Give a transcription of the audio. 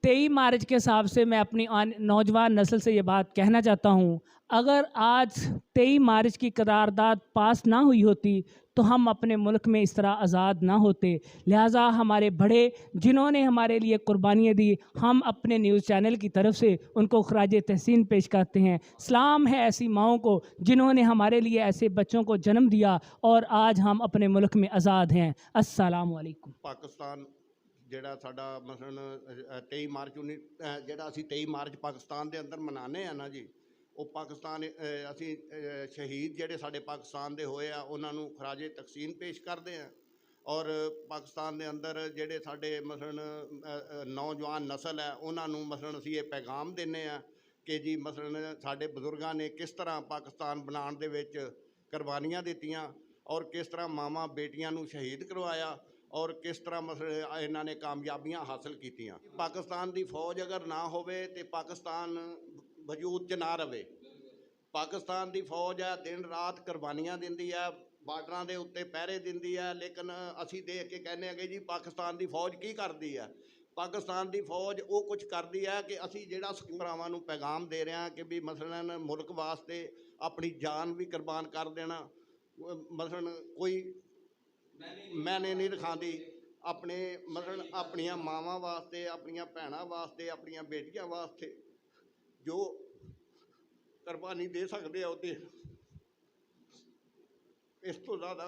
23 मार्च के हिसाब से मैं अपनी नौजवान नस्ल से ये बात कहना चाहता हूँ, अगर आज 23 मार्च की करारदाद पास ना हुई होती तो हम अपने मुल्क में इस तरह आज़ाद ना होते। लिहाजा हमारे बड़े जिन्होंने हमारे लिए कुर्बानियाँ दी, हम अपने न्यूज़ चैनल की तरफ से उनको खराज तहसीन पेश करते हैं। सलाम है ऐसी माओं को जिन्होंने हमारे लिए ऐसे बच्चों को जन्म दिया और आज हम अपने मुल्क में आज़ाद हैं। अस्सलाम वालेकुम। पाकिस्तान ਜਿਹੜਾ ਸਾਡਾ ਮਸਲਨ 23 ਮਾਰਚ 19 ਜਿਹੜਾ ਅਸੀਂ 23 ਮਾਰਚ ਪਾਕਿਸਤਾਨ ਦੇ ਅੰਦਰ ਮਨਾਉਂਦੇ ਆ ਨਾ ਜੀ, ਉਹ ਪਾਕਿਸਤਾਨ ਅਸੀਂ ਸ਼ਹੀਦ ਜਿਹੜੇ ਸਾਡੇ ਪਾਕਿਸਤਾਨ ਦੇ ਹੋਏ ਆ ਉਹਨਾਂ ਨੂੰ ਖਰਾਜੇ ਤਕਸੀਮ ਪੇਸ਼ ਕਰਦੇ ਆ। ਔਰ ਪਾਕਿਸਤਾਨ ਦੇ ਅੰਦਰ ਜਿਹੜੇ ਸਾਡੇ ਮਸਲਨ ਨੌਜਵਾਨ ਨਸਲ ਹੈ ਉਹਨਾਂ ਨੂੰ ਮਸਲਨ ਅਸੀਂ ਇਹ ਪੈਗਾਮ ਦਿੰਦੇ ਆ ਕਿ ਜੀ ਮਸਲਨ ਸਾਡੇ ਬਜ਼ੁਰਗਾਂ ਨੇ ਕਿਸ ਤਰ੍ਹਾਂ ਪਾਕਿਸਤਾਨ ਬਣਾਉਣ ਦੇ ਵਿੱਚ ਕੁਰਬਾਨੀਆਂ ਦਿੱਤੀਆਂ ਔਰ ਕਿਸ ਤਰ੍ਹਾਂ ਮਾਵਾਂ ਬੇਟੀਆਂ ਨੂੰ ਸ਼ਹੀਦ ਕਰਵਾਇਆ और किस तरह मसले इन्होंने कामयाबियां हासिल कीतियां। पाकिस्तान की फौज अगर ना होवे तो पाकिस्तान वजूद च ना रहे। पाकिस्तान की फौज है दिन रात कुर्बानियां दिंदी है, बार्डरां दे उत्ते पहरे दिंदी है, लेकिन असी देख के कहने कि जी पाकिस्तान की फौज की करती है। पाकिस्तान की फौज वो कुछ करती है कि असी जिहड़ा भरावां नूं पैगाम दे रहे हैं कि भी मसलन मुल्क वास्ते अपनी जान भी कुर्बान कर देना, मसलन कोई मैंने नहीं दिखाती अपने मतलब अपनिया मावां वास्ते, अपनिया भैणां वास्ते, अपनिया बेटियां वास्ते जो कुर्बानी दे सकते हो, इस तो ज़्यादा